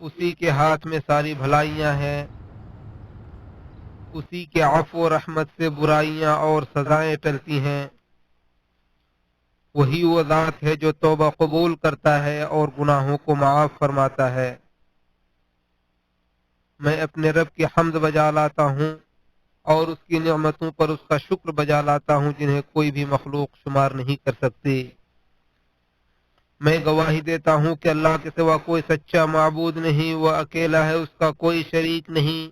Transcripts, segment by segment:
اسی کے ہاتھ میں ساری بھلائیاں ہیں، اسی کے عفو و رحمت سے برائیاں اور سزائیں ٹلتی ہیں۔ وہی وہ ذات ہے جو توبہ قبول کرتا ہے اور گناہوں کو معاف فرماتا ہے۔ میں اپنے رب کی حمد بجا لاتا ہوں اور اس کی نعمتوں پر اس کا شکر بجا لاتا ہوں جنہیں کوئی بھی مخلوق شمار نہیں کر سکتی۔ میں گواہی دیتا ہوں کہ اللہ کے سوا کوئی سچا معبود نہیں، وہ اکیلا ہے، اس کا کوئی شریک نہیں،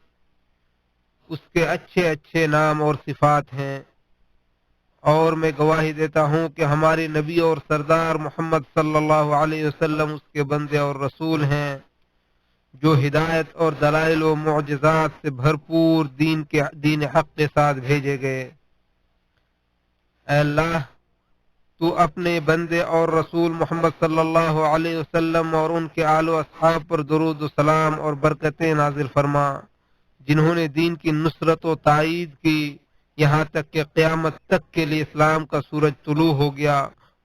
اس کے اچھے اچھے نام اور صفات ہیں۔ اور میں گواہی دیتا ہوں کہ ہمارے نبی اور سردار محمد صلی اللہ علیہ وسلم اس کے بندے اور رسول ہیں، جو ہدایت اور دلائل و معجزات سے بھرپور دین حق کے ساتھ بھیجے گئے۔ اے اللہ، تو اپنے بندے اور رسول محمد صلی اللہ علیہ وسلم اور ان کے آل و اصحاب پر درود و سلام اور برکتیں نازل فرما، جنہوں نے دین کی نصرت و تائید کی یہاں تک کہ قیامت تک کے لیے اسلام کا سورج طلوع ہو گیا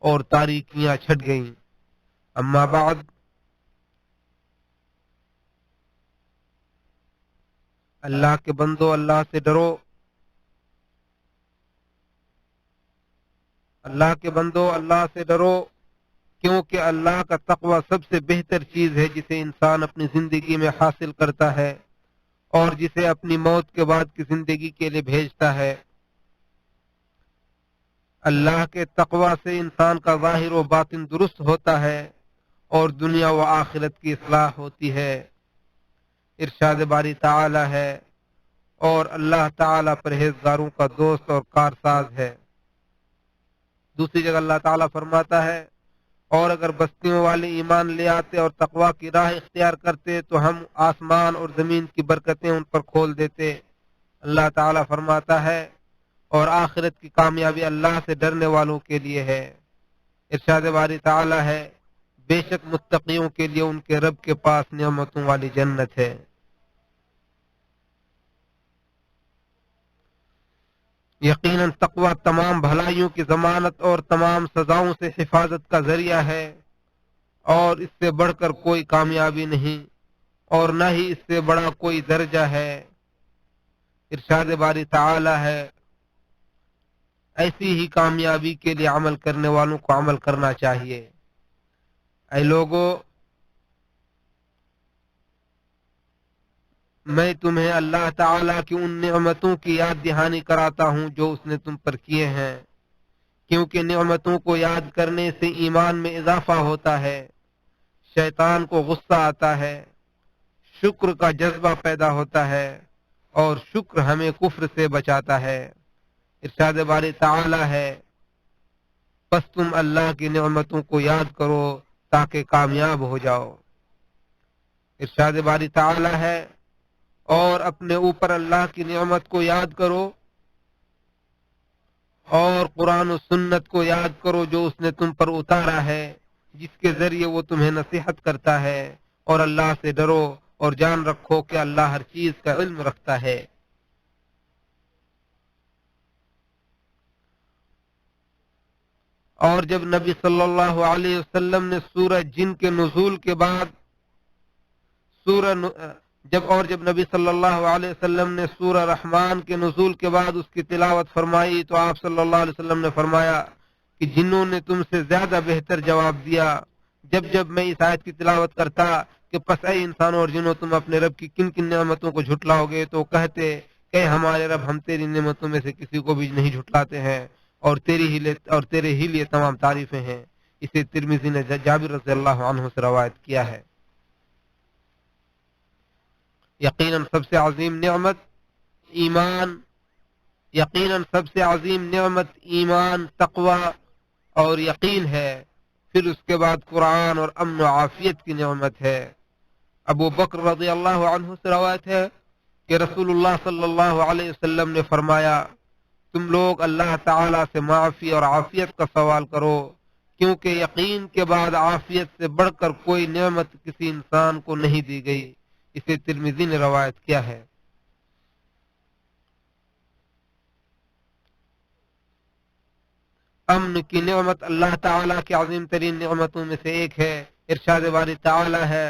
اور تاریکیاں چھٹ گئیں۔ اما بعد، اللہ کے بندو، اللہ سے ڈرو، اللہ کے بندو، اللہ سے ڈرو، کیونکہ اللہ کا تقوی سب سے بہتر چیز ہے جسے انسان اپنی زندگی میں حاصل کرتا ہے اور جسے اپنی موت کے بعد کی زندگی کے لیے بھیجتا ہے۔ اللہ کے تقوی سے انسان کا ظاہر و باطن درست ہوتا ہے اور دنیا و آخرت کی اصلاح ہوتی ہے۔ ارشاد باری تعالی ہے، اور اللہ تعالی پرہیزگاروں کا دوست اور کارساز ہے۔ دوسری جگہ اللہ تعالیٰ فرماتا ہے، اور اگر بستیوں والے ایمان لے آتے اور تقوی کی راہ اختیار کرتے تو ہم آسمان اور زمین کی برکتیں ان پر کھول دیتے۔ اللہ تعالیٰ فرماتا ہے، اور آخرت کی کامیابی اللہ سے ڈرنے والوں کے لیے ہے۔ ارشاد باری تعالیٰ ہے، بے شک متقیوں کے لیے ان کے رب کے پاس نعمتوں والی جنت ہے۔ یقیناً تقوی تمام بھلائیوں کی ضمانت اور تمام سزاؤں سے حفاظت کا ذریعہ ہے، اور اس سے بڑھ کر کوئی کامیابی نہیں اور نہ ہی اس سے بڑا کوئی درجہ ہے۔ ارشاد باری تعالی ہے، ایسی ہی کامیابی کے لیے عمل کرنے والوں کو عمل کرنا چاہیے۔ اے لوگو، میں تمہیں اللہ تعالیٰ کی ان نعمتوں کی یاد دہانی کراتا ہوں جو اس نے تم پر کیے ہیں، کیونکہ نعمتوں کو یاد کرنے سے ایمان میں اضافہ ہوتا ہے، شیطان کو غصہ آتا ہے، شکر کا جذبہ پیدا ہوتا ہے، اور شکر ہمیں کفر سے بچاتا ہے۔ ارشاد باری تعالی ہے، پس تم اللہ کی نعمتوں کو یاد کرو تاکہ کامیاب ہو جاؤ۔ ارشاد باری تعالی ہے، اور اپنے اوپر اللہ کی نعمت کو یاد کرو اور قرآن و سنت کو یاد کرو جو اس نے تم پر اتارا ہے، جس کے ذریعے وہ تمہیں نصیحت کرتا ہے، اور اللہ سے ڈرو اور جان رکھو کہ اللہ ہر چیز کا علم رکھتا ہے۔ اور جب نبی صلی اللہ علیہ وسلم نے سورہ جن کے نزول کے بعد جب نبی صلی اللہ علیہ وسلم نے سورہ رحمان کے نزول کے بعد اس کی تلاوت فرمائی تو آپ صلی اللہ علیہ وسلم نے فرمایا کہ جنوں نے تم سے زیادہ بہتر جواب دیا جب میں اس آیت کی تلاوت کرتا کہ پس اے انسانوں اور جنوں، تم اپنے رب کی کن کن نعمتوں کو جھٹلاؤ گے، تو کہتے کہ ہمارے رب، ہم تیری نعمتوں میں سے کسی کو بھی نہیں جھٹلاتے ہیں، اور تیرے ہی لیے تمام تعریفیں ہیں۔ اسے ترمذی نے جابر رضی اللہ عنہ سے روایت کیا ہے۔ یقیناً سب سے عظیم نعمت ایمان، تقوی اور یقین ہے، پھر اس کے بعد قرآن اور امن و عافیت کی نعمت ہے۔ ابو بکر رضی اللہ عنہ سے روایت ہے کہ رسول اللہ صلی اللہ علیہ وسلم نے فرمایا، تم لوگ اللہ تعالی سے معافی اور عافیت کا سوال کرو، کیونکہ یقین کے بعد عافیت سے بڑھ کر کوئی نعمت کسی انسان کو نہیں دی گئی۔ اسے ترمذی نے روایت کیا ہے۔ امن کی نعمت اللہ تعالیٰ کی عظیم ترین نعمتوں میں سے ایک ہے۔ ارشاد باری تعالی ہے،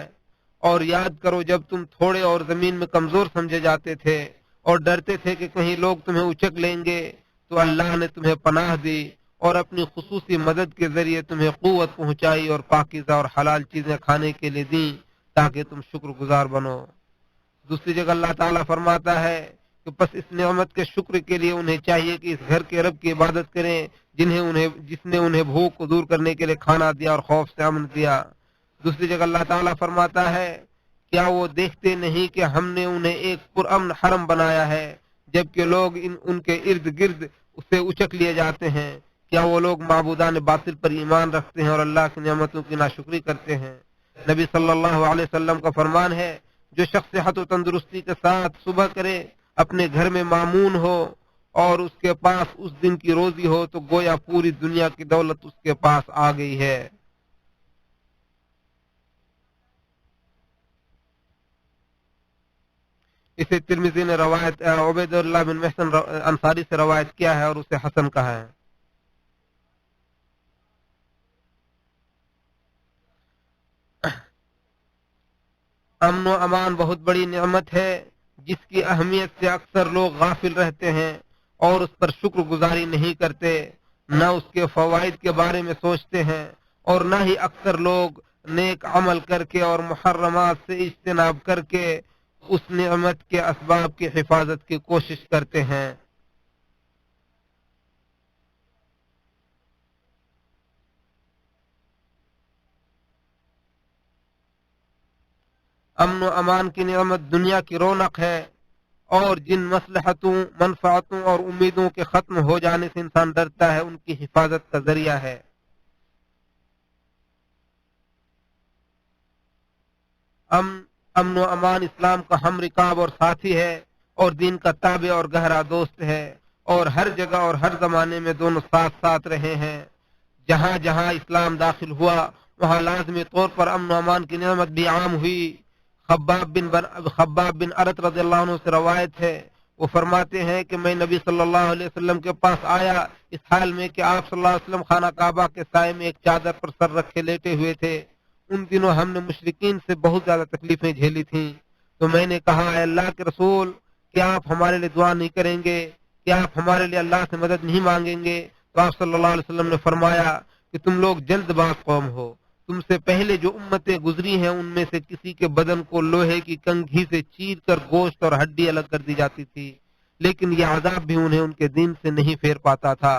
اور یاد کرو جب تم تھوڑے اور زمین میں کمزور سمجھے جاتے تھے اور ڈرتے تھے کہ کہیں لوگ تمہیں اچک لیں گے، تو اللہ نے تمہیں پناہ دی اور اپنی خصوصی مدد کے ذریعے تمہیں قوت پہنچائی اور پاکیزہ اور حلال چیزیں کھانے کے لیے دیں تاکہ تم شکر گزار بنو۔ دوسری جگہ اللہ تعالیٰ فرماتا ہے کہ بس اس نعمت کے شکر کے لیے انہیں چاہیے کہ اس گھر کے رب کی عبادت کریں جس نے انہیں بھوک کو دور کرنے کے لیے کھانا دیا اور خوف سے امن دیا۔ دوسری جگہ اللہ تعالیٰ فرماتا ہے کیا وہ دیکھتے نہیں کہ ہم نے انہیں ایک پرامن حرم بنایا ہے جبکہ لوگ ان کے ارد گرد اسے اچک لیے جاتے ہیں؟ کیا وہ لوگ معبودان باطل پر ایمان رکھتے ہیں اور اللہ کی نعمتوں کی ناشکری کرتے ہیں؟ نبی صلی اللہ علیہ وسلم کا فرمان ہے جو شخص صحت و تندرستی کے ساتھ صبح کرے، اپنے گھر میں مامون ہو اور اس کے پاس اس دن کی روزی ہو تو گویا پوری دنیا کی دولت اس کے پاس آ گئی ہے۔ اسے ترمذی نے روایت عبید اللہ بن محسن انصاری سے روایت کیا ہے اور اسے حسن کہا ہے۔ امن و امان بہت بڑی نعمت ہے جس کی اہمیت سے اکثر لوگ غافل رہتے ہیں اور اس پر شکر گزاری نہیں کرتے، نہ اس کے فوائد کے بارے میں سوچتے ہیں اور نہ ہی اکثر لوگ نیک عمل کر کے اور محرمات سے اجتناب کر کے اس نعمت کے اسباب کی حفاظت کی کوشش کرتے ہیں۔ امن و امان کی نعمت دنیا کی رونق ہے اور جن مصلحتوں، منفعتوں اور امیدوں کے ختم ہو جانے سے انسان ڈرتا ہے ان کی حفاظت کا ذریعہ ہے۔ امن و امان اسلام کا ہم رکاب اور ساتھی ہے اور دین کا تابع اور گہرا دوست ہے، اور ہر جگہ اور ہر زمانے میں دونوں ساتھ ساتھ رہے ہیں۔ جہاں جہاں اسلام داخل ہوا وہاں لازمی طور پر امن و امان کی نعمت بھی عام ہوئی۔ خباب بن ارت رضی اللہ عنہ سے روایت ہے، وہ فرماتے ہیں کہ میں نبی صلی اللہ علیہ وسلم کے پاس آیا اس حال میں کہ آپ صلی اللہ علیہ وسلم خانہ کعبہ کے سائے میں ایک چادر پر سر رکھے لیٹے ہوئے تھے۔ ان دنوں ہم نے مشرکین سے بہت زیادہ تکلیفیں جھیلی تھیں، تو میں نے کہا اے اللہ کے رسول کیا آپ ہمارے لیے دعا نہیں کریں گے؟ کیا آپ ہمارے لیے اللہ سے مدد نہیں مانگیں گے؟ تو آپ صلی اللہ علیہ وسلم نے فرمایا کہ تم لوگ جلد باز قوم ہو، تم سے پہلے جو امتیں گزری ہیں ان میں سے کسی کے بدن کو لوہے کی کنگھی سے چیر کر گوشت اور ہڈی الگ کر دی جاتی تھی، لیکن یہ عذاب بھی انہیں ان کے دین سے نہیں پھیر پاتا تھا۔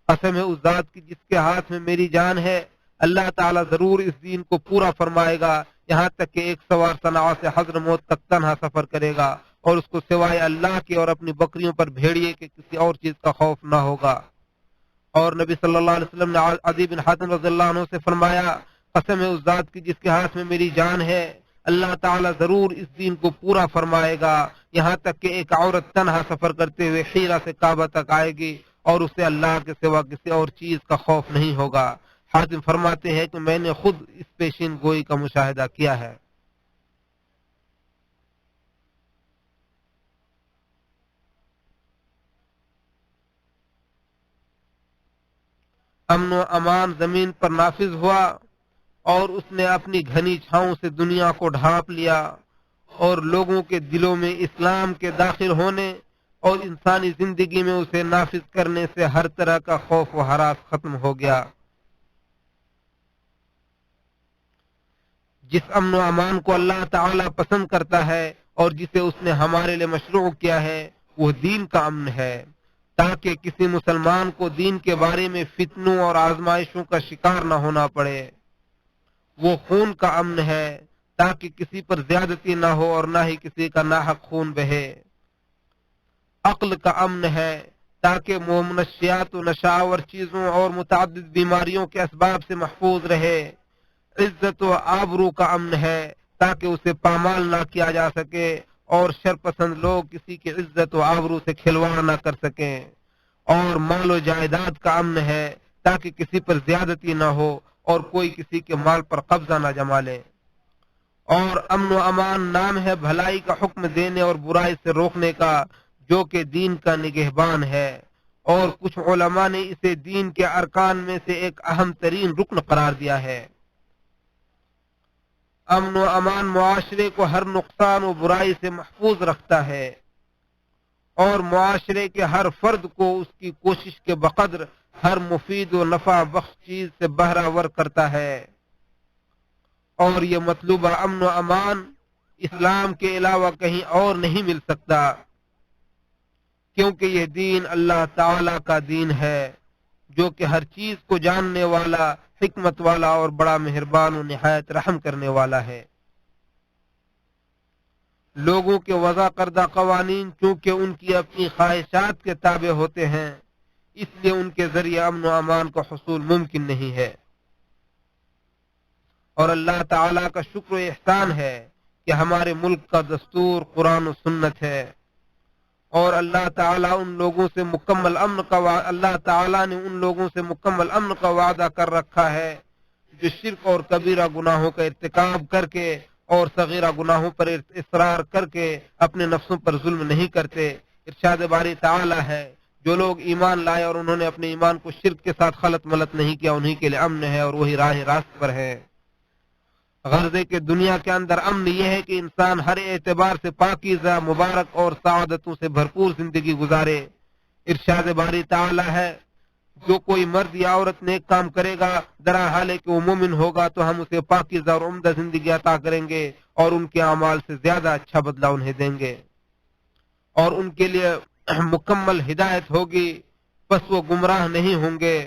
قسم ہے اس ذات کی جس کے ہاتھ میں میری جان ہے، اللہ تعالیٰ ضرور اس دین کو پورا فرمائے گا، یہاں تک کہ ایک سوار صنعاء سے حضرموت تک تنہا سفر کرے گا اور اس کو سوائے اللہ کے اور اپنی بکریوں پر بھیڑیے کے کسی اور چیز کا خوف نہ ہوگا۔ اور نبی صلی اللہ علیہ وسلم نے عدی بن حاتم رضی اللہ عنہ سے فرمایا قسم ہے اس ذات کی جس کے ہاتھ میں میری جان ہے، اللہ تعالیٰ ضرور اس دین کو پورا فرمائے گا، یہاں تک کہ ایک عورت تنہا سفر کرتے ہوئے حیرہ سے کعبہ تک آئے گی اور اسے اللہ کے سوا کسی اور چیز کا خوف نہیں ہوگا۔ حاتم فرماتے ہیں کہ میں نے خود اس پیشین گوئی کا مشاہدہ کیا ہے۔ امن و امان زمین پر نافذ ہوا اور اس نے اپنی گھنی چھاؤں سے دنیا کو ڈھانپ لیا اور لوگوں کے دلوں میں اسلام کے داخل ہونے اور انسانی زندگی میں اسے نافذ کرنے سے ہر طرح کا خوف و ہراس ختم ہو گیا۔ جس امن و امان کو اللہ تعالی پسند کرتا ہے اور جسے اس نے ہمارے لیے مشروع کیا ہے وہ دین کا امن ہے، تاکہ کسی مسلمان کو دین کے بارے میں فتنوں اور آزمائشوں کا شکار نہ ہونا پڑے۔ وہ خون کا امن ہے تاکہ کسی پر زیادتی نہ ہو اور نہ ہی کسی کا ناحق خون بہے۔ عقل کا امن ہے تاکہ منشیات و نشاور چیزوں اور متعدد بیماریوں کے اسباب سے محفوظ رہے۔ عزت و آبرو کا امن ہے تاکہ اسے پامال نہ کیا جا سکے اور شرپسند لوگ کسی کی عزت و آبرو سے کھلواڑ نہ کر سکیں۔ اور مال و جائیداد کا امن ہے تاکہ کسی پر زیادتی نہ ہو اور کوئی کسی کے مال پر قبضہ نہ جما لے۔ اور امن و امان نام ہے بھلائی کا حکم دینے اور برائی سے روکنے کا جو کہ دین کا نگہبان ہے، اور کچھ علماء نے اسے دین کے ارکان میں سے ایک اہم ترین رکن قرار دیا ہے۔ امن و امان معاشرے کو ہر نقصان و برائی سے محفوظ رکھتا ہے اور معاشرے کے ہر فرد کو اس کی کوشش کے بقدر ہر مفید و نفع بخش چیز سے بہرہ کرتا ہے۔ اور یہ مطلوبہ امن و امان اسلام کے علاوہ کہیں اور نہیں مل سکتا، کیونکہ یہ دین اللہ تعالی کا دین ہے جو کہ ہر چیز کو جاننے والا، حکمت والا اور بڑا مہربان و نہایت رحم کرنے والا ہے۔ لوگوں کے وضع کردہ قوانین چونکہ ان کی اپنی خواہشات کے تابع ہوتے ہیں، اس لیے ان کے ذریعے امن و امان کا حصول ممکن نہیں ہے۔ اور اللہ تعالیٰ کا شکر و احسان ہے کہ ہمارے ملک کا دستور قرآن و سنت ہے، اور اللہ تعالیٰ نے ان لوگوں سے مکمل امن کا وعدہ کر رکھا ہے جو شرک اور کبیرہ گناہوں کا ارتکاب کر کے اور صغیرہ گناہوں پر اصرار کر کے اپنے نفسوں پر ظلم نہیں کرتے۔ ارشاد باری تعالیٰ ہے، جو لوگ ایمان لائے اور انہوں نے اپنے ایمان کو شرک کے ساتھ خلط ملط نہیں کیا، انہی کے لیے امن ہے اور وہی راہ راست پر ہے۔ غرضے کہ دنیا کے اندر امن یہ ہے کہ انسان ہر اعتبار سے پاکیزہ، مبارک اور سعادتوں سے بھرپور زندگی گزارے۔ ارشاد باری تعالی ہے، جو کوئی مرد یا عورت نیک کام کرے گا درا حال ہے کہ وہ مومن ہوگا تو ہم اسے پاکیزہ اور عمدہ زندگی عطا کریں گے اور ان کے اعمال سے زیادہ اچھا بدلہ انہیں دیں گے، اور ان کے لیے مکمل ہدایت ہوگی، بس وہ گمراہ نہیں ہوں گے،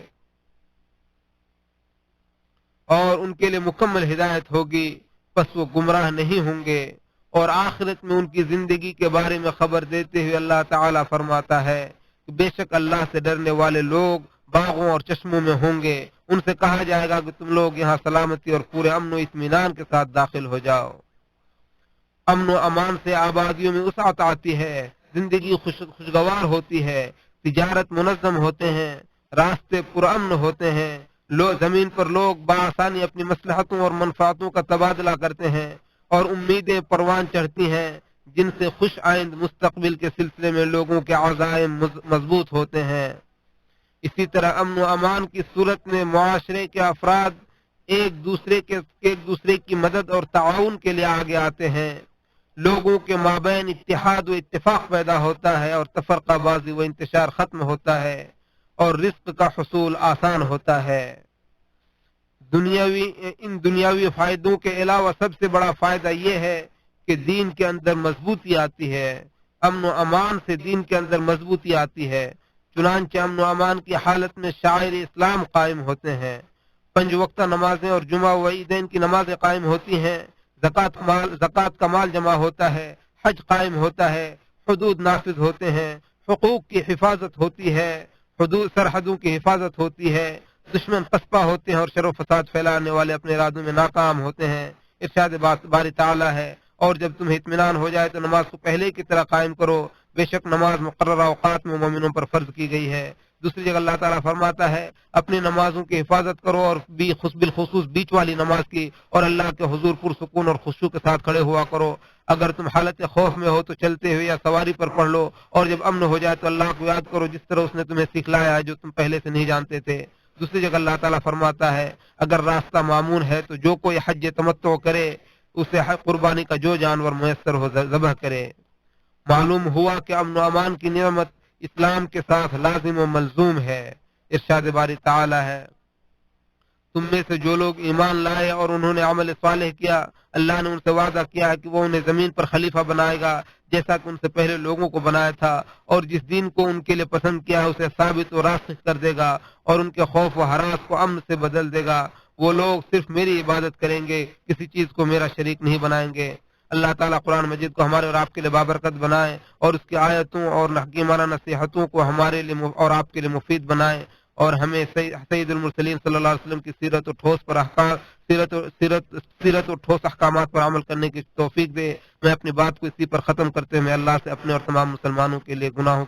اور ان کے لیے مکمل ہدایت ہوگی، پس وہ گمراہ نہیں ہوں گے۔ اور آخرت میں ان کی زندگی کے بارے میں خبر دیتے ہوئے اللہ تعالیٰ فرماتا ہے کہ بے شک اللہ سے ڈرنے والے لوگ باغوں اور چشموں میں ہوں گے، ان سے کہا جائے گا کہ تم لوگ یہاں سلامتی اور پورے امن و اطمینان کے ساتھ داخل ہو جاؤ۔ امن و امان سے آبادیوں میں وسعت آتی ہے، زندگی خوشگوار ہوتی ہے، تجارت منظم ہوتے ہیں، راستے پرامن ہوتے ہیں، زمین پر لوگ بآسانی اپنی مصلحتوں اور منفعتوں کا تبادلہ کرتے ہیں، اور امیدیں پروان چڑھتی ہیں جن سے خوش آئند مستقبل کے سلسلے میں لوگوں کے عزائم مضبوط ہوتے ہیں۔ اسی طرح امن و امان کی صورت میں معاشرے کے افراد ایک دوسرے کی مدد اور تعاون کے لیے آگے آتے ہیں، لوگوں کے مابین اتحاد و اتفاق پیدا ہوتا ہے اور تفرقہ بازی و انتشار ختم ہوتا ہے اور رزق کا حصول آسان ہوتا ہے۔ ان دنیاوی فائدوں کے علاوہ سب سے بڑا فائدہ یہ ہے کہ دین کے اندر مضبوطی آتی ہے، امن و امان سے دین کے اندر مضبوطی آتی ہے، چنانچہ امن و امان کی حالت میں شاعر اسلام قائم ہوتے ہیں، 5 وقتہ نمازیں اور جمعہ و عیدین کی نمازیں قائم ہوتی ہیں، زکوٰۃ کا مال جمع ہوتا ہے، حج قائم ہوتا ہے، حدود نافذ ہوتے ہیں، حقوق کی حفاظت ہوتی ہے، حدود سرحدوں کی حفاظت ہوتی ہے، دشمن پسپا ہوتے ہیں اور شر و فساد پھیلانے والے اپنے ارادوں میں ناکام ہوتے ہیں۔ ارشاد باری تعالی ہے، اور جب تمہیں اطمینان ہو جائے تو نماز کو پہلے کی طرح قائم کرو، بے شک نماز مقررہ اوقات میں مومنوں پر فرض کی گئی ہے۔ دوسری جگہ اللہ تعالیٰ فرماتا ہے، اپنی نمازوں کی حفاظت کرو اور بالخصوص بیچ والی نماز کی، اور اللہ کے حضور پرسکون اور خشوع کے ساتھ کھڑے ہوا کرو۔ اگر تم حالت خوف میں ہو تو چلتے ہوئے یا سواری پر پڑھ لو، اور جب امن ہو جائے تو اللہ کو یاد کرو جس طرح اس نے تمہیں سکھلایا ہے جو تم پہلے سے نہیں جانتے تھے۔ دوسری جگہ اللہ تعالیٰ فرماتا ہے، اگر راستہ معمون ہے تو جو کوئی حج تمتع کرے اسے قربانی کا جو جانور میسر ہو ذبح کرے۔ معلوم ہوا کہ امن و امان کی نعمت اسلام کے ساتھ لازم و ملزوم ہے۔ ارشاد باری تعالی ہے، تم میں سے جو لوگ ایمان لائے اور انہوں نے عمل صالح کیا، اللہ نے ان سے وعدہ کیا ہے کہ وہ انہیں زمین پر خلیفہ بنائے گا جیسا کہ ان سے پہلے لوگوں کو بنایا تھا، اور جس دین کو ان کے لیے پسند کیا ہے اسے ثابت و راسخ کر دے گا اور ان کے خوف و ہراس کو امن سے بدل دے گا۔ وہ لوگ صرف میری عبادت کریں گے، کسی چیز کو میرا شریک نہیں بنائیں گے۔ اللہ تعالیٰ قرآن مجید کو ہمارے اور آپ کے لیے بابرکت بنائے اور اس کی آیتوں اور حکیمانہ نصیحتوں کو ہمارے لیے اور آپ کے لیے مفید بنائے، اور ہمیں سید المرسلین صلی اللہ علیہ وسلم کی سیرت و ٹھوس احکامات پر عمل کرنے کی توفیق دے۔ میں اپنی بات کو اسی پر ختم کرتے ہوئے اللہ سے اپنے اور تمام مسلمانوں کے لیے گناہوں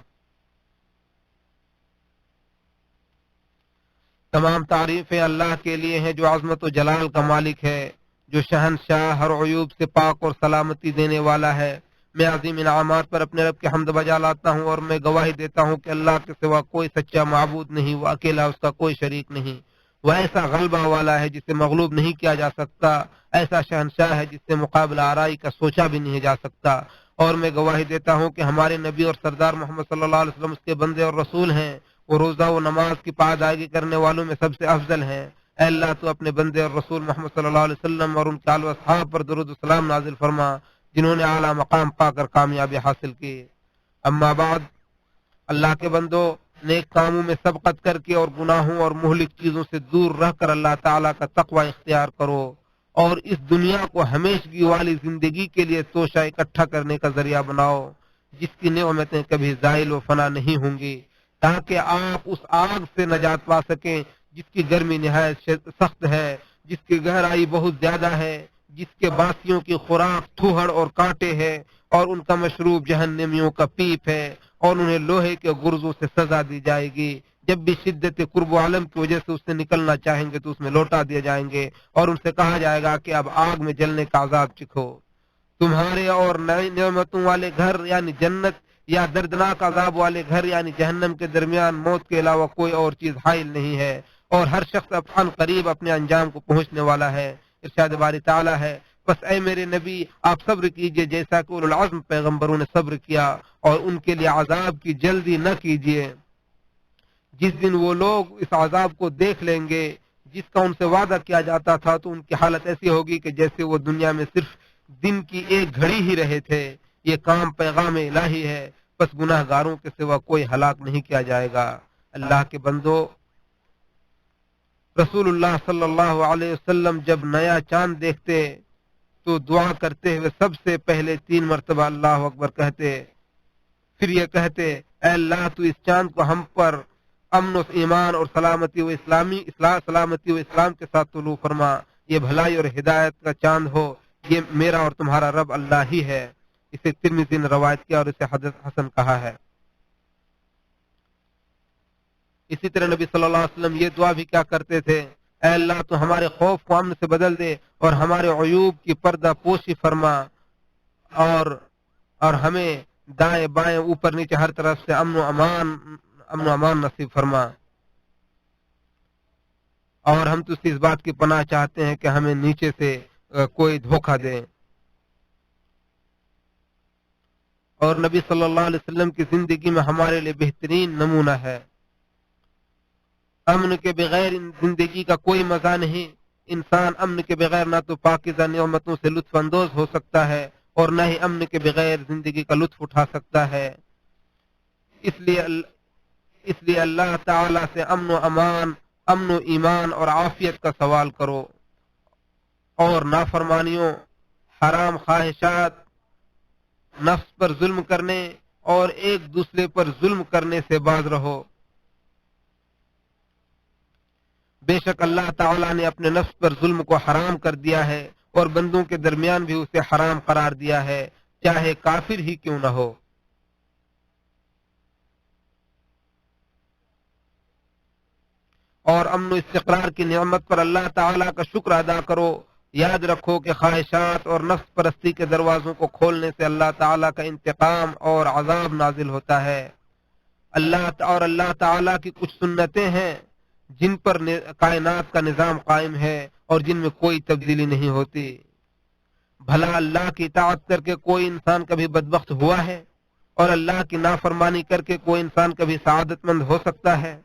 تمام تعریفیں اللہ کے لیے ہیں جو عظمت و جلال کا مالک ہے، جو شہنشاہ ہر عیوب سے پاک اور سلامتی دینے والا ہے۔ میں عظیم انعامات پر اپنے رب کے حمد بجا لاتا ہوں اور میں گواہی دیتا ہوں کہ اللہ کے سوا کوئی سچا معبود نہیں، وہ اکیلا، اس کا کوئی شریک نہیں۔ وہ ایسا غلبہ والا ہے جسے مغلوب نہیں کیا جا سکتا، ایسا شہنشاہ ہے جس سے مقابلہ آرائی کا سوچا بھی نہیں جا سکتا۔ اور میں گواہی دیتا ہوں کہ ہمارے نبی اور سردار محمد صلی اللہ علیہ وسلم اس کے بندے اور رسول ہیں، وہ روزہ و نماز کی پادائیگی کرنے والوں میں سب سے افضل ہیں۔ اے اللہ تو اپنے بندے اور رسول محمد صلی اللہ علیہ وسلم اور ان کے آل و اصحاب پر درود و سلام نازل فرما، جنہوں نے اعلیٰ مقام پا کر کامیابی حاصل کی۔ اما بعد، اللہ کے بندو، نیک کاموں میں سبقت کر کے اور گناہوں اور مہلک چیزوں سے دور رہ کر اللہ تعالیٰ کا تقوی اختیار کرو، اور اس دنیا کو ہمیشگی والی زندگی کے لیے توشہ اکٹھا کرنے کا ذریعہ بناؤ، جس کی نعمتیں کبھی زائل و فنا نہیں ہوں گی، تاکہ آپ اس آگ سے نجات پا سکیں جس کی گرمی نہایت سخت ہے، جس کی گہرائی بہت زیادہ ہے، جس کے باسیوں کی خوراک تھوہڑ اور کانٹے ہے، اور ان کا مشروب جہنمیوں کا پیپ ہے، اور انہیں لوہے کے گرزوں سے سزا دی جائے گی۔ جب بھی شدت قرب و عالم کی وجہ سے اس سے نکلنا چاہیں گے تو اس میں لوٹا دیے جائیں گے، اور ان سے کہا جائے گا کہ اب آگ میں جلنے کا عذاب چکھو۔ تمہارے اور نئی نعمتوں والے گھر یعنی جنت یا دردناک عذاب والے گھر یعنی جہنم کے درمیان موت کے علاوہ کوئی اور چیز حائل نہیں ہے، اور ہر شخص عن قریب اپنے انجام کو پہنچنے والا ہے۔ ارشاد باری تعالیٰ ہے، بس اے میرے نبی آپ صبر کیجئے جیسا کہ اولو العزم پیغمبروں نے صبر کیا، اور ان کے لیے عذاب کی جلدی نہ کیجئے۔ جس دن وہ لوگ اس عذاب کو دیکھ لیں گے جس کا ان سے وعدہ کیا جاتا تھا، تو ان کی حالت ایسی ہوگی کہ جیسے وہ دنیا میں صرف دن کی ایک گھڑی ہی رہے تھے۔ یہ کام پیغام الہی ہے، بس گناہ گاروں کے سوا کوئی ہلاک نہیں کیا جائے گا۔ اللہ کے بندو، رسول اللہ صلی اللہ علیہ وسلم جب نیا چاند دیکھتے تو دعا کرتے ہوئے سب سے پہلے 3 مرتبہ اللہ اکبر کہتے، پھر یہ کہتے، اے اللہ تو اس چاند کو ہم پر امن و ایمان اور سلامتی و اسلام کے ساتھ طلوع فرما، یہ بھلائی اور ہدایت کا چاند ہو، یہ میرا اور تمہارا رب اللہ ہی ہے۔ اسے ترمذی نے روایت کیا اور اسے حدیث حسن کہا ہے۔ اسی طرح نبی صلی اللہ علیہ وسلم یہ دعا بھی کیا کرتے تھے، اے اللہ تو ہمارے خوف کو امن سے بدل دے اور ہمارے عیوب کی پردہ پوشی فرما، اور ہمیں دائیں بائیں اوپر نیچے ہر طرف سے امن و امان نصیب فرما، اور ہم تو اس بات کی پناہ چاہتے ہیں کہ ہمیں نیچے سے کوئی دھوکہ دے۔ اور نبی صلی اللہ علیہ وسلم کی زندگی میں ہمارے لیے بہترین نمونہ ہے۔ امن کے بغیر زندگی کا کوئی مزہ نہیں۔ انسان امن کے بغیر نہ تو پاکیزہ نعمتوں سے لطف اندوز ہو سکتا ہے اور نہ ہی امن کے بغیر زندگی کا لطف اٹھا سکتا ہے۔ اس لیے اللہ تعالی سے امن و امان، امن و ایمان اور عافیت کا سوال کرو، اور نافرمانیوں، حرام خواہشات، نفس پر ظلم کرنے اور ایک دوسرے پر ظلم کرنے سے باز رہو۔ بے شک اللہ تعالیٰ نے اپنے نفس پر ظلم کو حرام کر دیا ہے، اور بندوں کے درمیان بھی اسے حرام قرار دیا ہے، چاہے کافر ہی کیوں نہ ہو۔ اور امن و استقرار کی نعمت پر اللہ تعالیٰ کا شکر ادا کرو۔ یاد رکھو کہ خواہشات اور نفس پرستی کے دروازوں کو کھولنے سے اللہ تعالیٰ کا انتقام اور عذاب نازل ہوتا ہے۔ اللہ تعالیٰ کی کچھ سنتیں ہیں جن پر کائنات کا نظام قائم ہے اور جن میں کوئی تبدیلی نہیں ہوتی۔ بھلا اللہ کی اطاعت کر کے کوئی انسان کبھی بدبخت ہوا ہے، اور اللہ کی نافرمانی کر کے کوئی انسان کبھی سعادت مند ہو سکتا ہے؟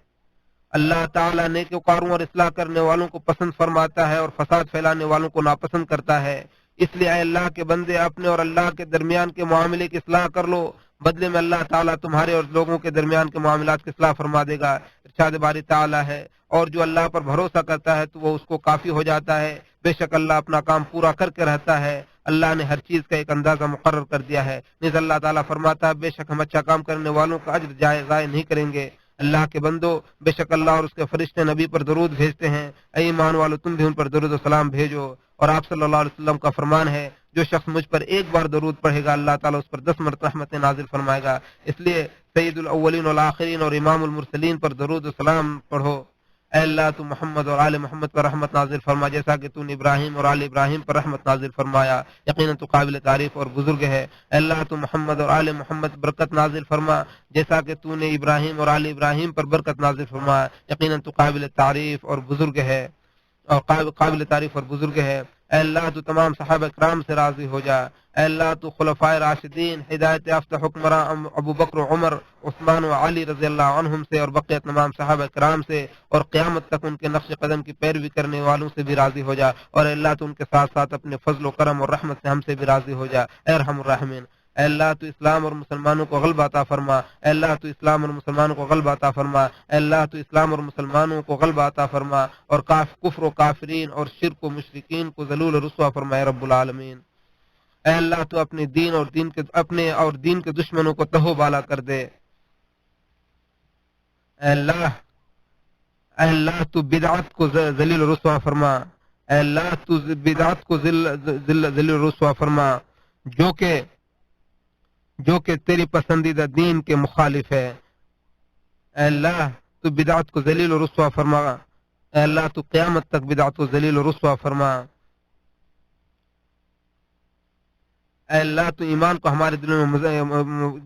اللہ تعالیٰ نیکوکاروں اور اصلاح کرنے والوں کو پسند فرماتا ہے، اور فساد پھیلانے والوں کو ناپسند کرتا ہے۔ اس لیے اے اللہ کے بندے، اپنے اور اللہ کے درمیان کے معاملے کی اصلاح کر لو، بدلے میں اللہ تعالیٰ تمہارے اور لوگوں کے درمیان کے معاملات کی اصلاح فرما دے گا۔ ارشاد باری تعالیٰ ہے، اور جو اللہ پر بھروسہ کرتا ہے تو وہ اس کو کافی ہو جاتا ہے۔ بے شک اللہ اپنا کام پورا کر کے رہتا ہے، اللہ نے ہر چیز کا ایک اندازہ مقرر کر دیا ہے۔ نیز اللہ تعالیٰ فرماتا ہے، بے شک ہم اچھا کام کرنے والوں کا اجر ضائع نہیں کریں گے۔ اللہ کے بندو، بے شک اللہ اور اس کے فرشتے نبی پر درود بھیجتے ہیں، اے ایمان والو تم بھی ان پر درود و سلام بھیجو۔ اور آپ صلی اللہ علیہ وسلم کا فرمان ہے، جو شخص مجھ پر ایک بار درود پڑھے گا اللہ تعالیٰ اس پر 10 مرتبہ رحمت نازل فرمائے گا۔ اس لیے سید الاولین والآخرین اور امام المرسلین پر درود و سلام پڑھو۔ اے اللہ تو محمد اور آل محمد پر رحمت نازل فرما جیسا کہ تو نے ابراہیم اور آل ابراہیم پر رحمت نازل فرمایا، یقیناً تو قابل تعریف اور بزرگ ہے۔ اے اللہ تو محمد اور آل محمد برکت نازل فرما جیسا کہ تو نے ابراہیم اور آل ابراہیم پر برکت نازل فرمایا، یقیناً تو قابل تعریف اور بزرگ ہے اور قابل تعریف اور بزرگ ہے۔ اے اللہ تو تمام صحابہ کرام سے راضی ہو جا۔ اے اللہ تو خلفائے راشدین ہدایت یافتہ حکمراں ابو بکر و عمر عثمان و علی رضی اللہ عنہم سے اور بقیہ تمام صحابہ کرام سے اور قیامت تک ان کے نقش قدم کی پیروی کرنے والوں سے بھی راضی ہو جا، اور اے اللہ تو ان کے ساتھ ساتھ اپنے فضل و کرم اور رحمت سے ہم سے بھی راضی ہو جا، اے ارحم الراحمین۔ اے اللہ تو اسلام اور مسلمانوں کو غلبہ عطا فرما، اے اللہ تو اسلام اور مسلمانوں کو غلبہ عطا فرما، اے اللہ تو اسلام اور مسلمانوں کو غلبہ عطا فرما اور کفر و کافرین اور شرک و مشرکین کو ذلیل و رسوا فرمائے رب العالمین۔ اے اللہ تو اپنے دین کے دشمنوں کو تہو بالا کر دے۔ اے اللہ تو بدعت کو ذلیل و رسوا فرما، اے اللہ تو بدعت کو ذلیل و رسوا فرما جو کہ تیری پسندیدہ دین کے مخالف ہے۔ اے اللہ تو بدعت کو ذلیل و رسوا فرما، اے اللہ تو قیامت تک بدعت کو ذلیل و رسوا فرما۔ اے اللہ تو ایمان کو ہمارے دل میں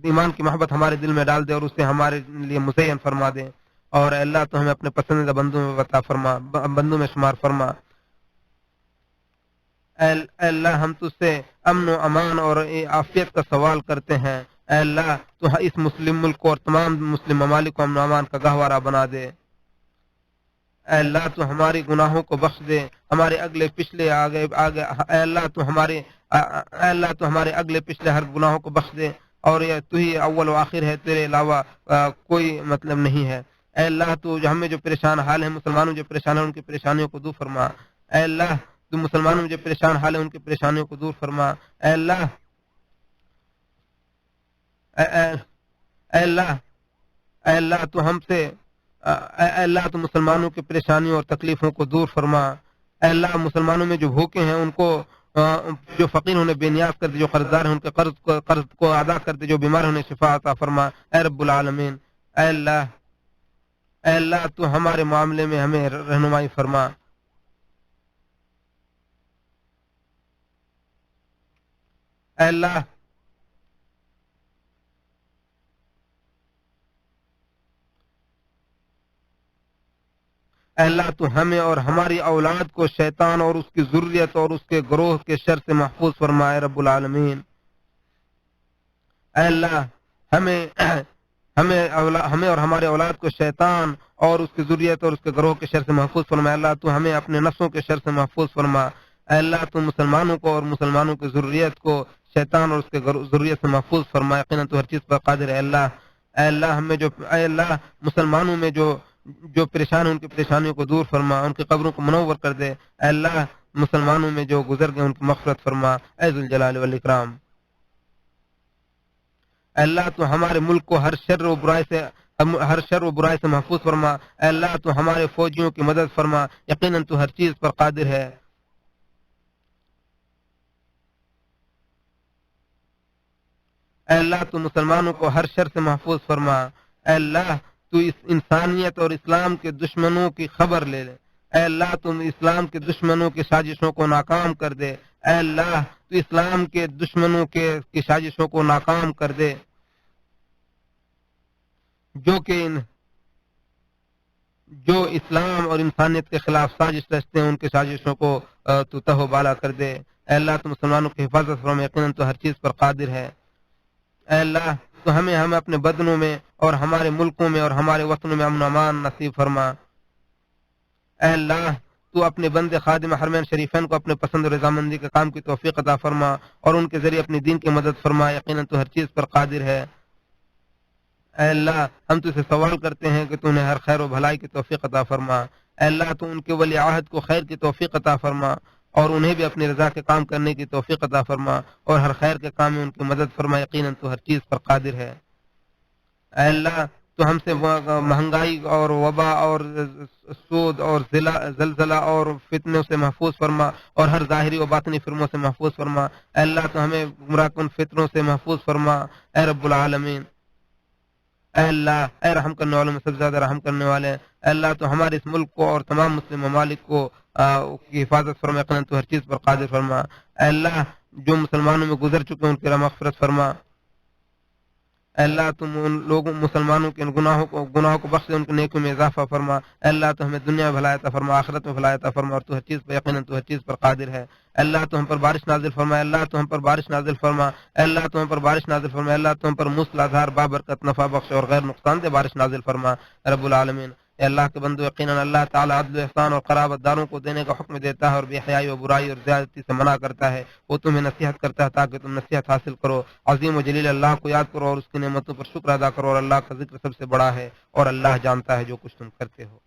ایمان کی محبت ہمارے دل میں ڈال دے اور اسے ہمارے لیے مزین فرما دے، اور اے اللہ تو ہمیں اپنے پسندیدہ بندوں میں شمار فرما۔ اے اللہ ہم تجھ سے امن و امان اور عافیت کا سوال کرتے ہیں، اے اللہ تو اس مسلم ملک کو اور تمام مسلم ممالک کو امن و امان کا گہوارہ بنا دے۔ اے اللہ تو ہمارے گناہوں کو بخش دے، ہمارے اگلے پچھلے آگے اے اللہ تو ہمارے اگلے پچھلے ہر گناہوں کو بخش دے، اور تو ہی اول و آخر ہے، تیرے علاوہ کوئی مطلب نہیں ہے۔ اے اللہ تو ہمیں جو پریشان حال ہیں مسلمانوں جو پریشان ہیں ان کی پریشانیوں کو دور فرما، اے اللہ تو مسلمانوں میں جو پریشان حال ہیں ان کی پریشانیوں کو دور فرما، اے اللہ اے اللہ اے اللہ تو ہم سے اے اللہ تو مسلمانوں کی پریشانیوں اور تکلیفوں کو دور فرما، اے اللہ مسلمانوں میں جو بھوکے ہیں ان کو جو فقیر انہیں بے نیاز کر دے، جو قرضدار ہیں ان کے قرض کو ادا کر دے، جو بیمار انہیں شفا عطا فرما، اے رب العالمین۔ اے اللہ تو ہمارے معاملے میں ہمیں رہنمائی فرما۔ اے اللہ تو ہمیں اور ہماری اولاد کو شیطان اور اس کی ذریت اور اس کے گروہ کے شر سے محفوظ فرمائے رب العالمین۔ اے اللہ ہمیں اور ہمارے اولاد کو شیطان اور اس کی ذریت اور اس کے گروہ کے شر سے محفوظ فرما۔ اللہ تو ہمیں اپنے نفسوں کے شر سے محفوظ فرما۔ اے اللہ تو مسلمانوں کو اور مسلمانوں کی ذریت کو شیطان اور اس کے ذریت سے محفوظ فرما، یقیناً تو ہر چیز پر قادر ہے۔ اے اللہ مسلمانوں میں جو پریشان ہیں ان کی پریشانیوں کو دور فرما، ان کی قبروں کو منور کر دے۔ اے اللہ مسلمانوں میں جو گزر گئے ان کی مغفرت فرما، اے ذو الجلال والاکرام۔ اے اللہ تو ہمارے ملک کو ہر شر و برائی سے محفوظ فرما۔ اے اللہ تو ہمارے فوجیوں کی مدد فرما، یقیناً تو ہر چیز پر قادر ہے۔ اے اللہ تو مسلمانوں کو ہر شر سے محفوظ فرما۔ اے اللہ تو اس انسانیت اور اسلام کے دشمنوں کی خبر لے لے۔ اے اللہ تم اسلام کے دشمنوں کی سازشوں کو ناکام کر دے۔ اے اللہ تو اسلام کے دشمنوں کی سازشوں کو ناکام کر دے، جو اسلام اور انسانیت کے خلاف سازش رچتے ہیں ان کی سازشوں کو تو تہو بالا کر دے۔ اے اللہ تو مسلمانوں کی حفاظت فرما، یقیناً تو ہر چیز پر قادر ہے۔ اے اللہ تو ہمیں اپنے بدنوں میں اور ہمارے ملکوں میں اور ہمارے وطنوں میں امن و امان نصیب فرما۔ اے اللہ تو اپنے بندے خادم حرمین شریفین کو اپنے پسند و رضامندی کے کام کی توفیق عطا فرما اور ان کے ذریعے اپنی دین کی مدد فرما، یقیناً تو ہر چیز پر قادر ہے۔ اے اللہ ہم تو اسے سوال کرتے ہیں کہ تو انہیں ہر خیر و بھلائی کی توفیق عطا فرما۔ اے اللہ تو ان کے ولی عہد کو خیر کی توفیق عطا فرما اور انہیں بھی اپنی رضا کے کام کرنے کی توفیق عطا فرما اور ہر خیر کے کام میں ان کی مدد فرما، یقیناً تو ہر چیز پر قادر ہے۔ اے اللہ تو ہم سے مہنگائی اور وبا اور سود اور زلزلہ اور فتنوں سے محفوظ فرما اور ہر ظاہری و باطنی فرموں سے محفوظ فرما۔ اے اللہ تو ہمیں گمراہ کن فتنوں سے محفوظ فرما، اے رب العالمین۔ اے اللہ اے رحم کرنے والوں میں سب سے زیادہ رحم کرنے والے ہیں، اے اللہ تو ہمارے اس ملک کو اور تمام مسلم ممالک کو کی حفاظت فرما، یقیناً تو ہر چیز پر قادر فرما، اے اللہ جو مسلمانوں میں گزر چکے ہیں ان کی مغفرت فرما، اے اللہ تم ان لوگوں مسلمانوں کے گناہوں کو بخش دے، ان کے نیکیوں میں اضافہ فرما، اے اللہ تو ہمیں دنیا میں بھلائی عطا فرما، آخرت میں بھلائی عطا فرما، اور تو ہر چیز پر یقیناً تو ہر چیز پر قادر ہے، اے اللہ تو ہم پر بارش نازل فرما، اے اللہ تو ہم پر بارش نازل فرما، اے اللہ تو ہم پر بارش نازل فرما، اے اللہ تو ہم پر موسلادھار بابرکت نفع بخش اور غیر نقصان دہ بارش نازل فرما رب العالمین۔ اے اللہ کے بندو، یقیناً اللہ تعالیٰ عدل و احسان اور قرابت داروں کو دینے کا حکم دیتا ہے اور بے حیائی و برائی اور زیادتی سے منع کرتا ہے، وہ تمہیں نصیحت کرتا ہے تاکہ تم نصیحت حاصل کرو، عظیم و جلیل اللہ کو یاد کرو اور اس کی نعمتوں پر شکر ادا کرو، اور اللہ کا ذکر سب سے بڑا ہے اور اللہ جانتا ہے جو کچھ تم کرتے ہو۔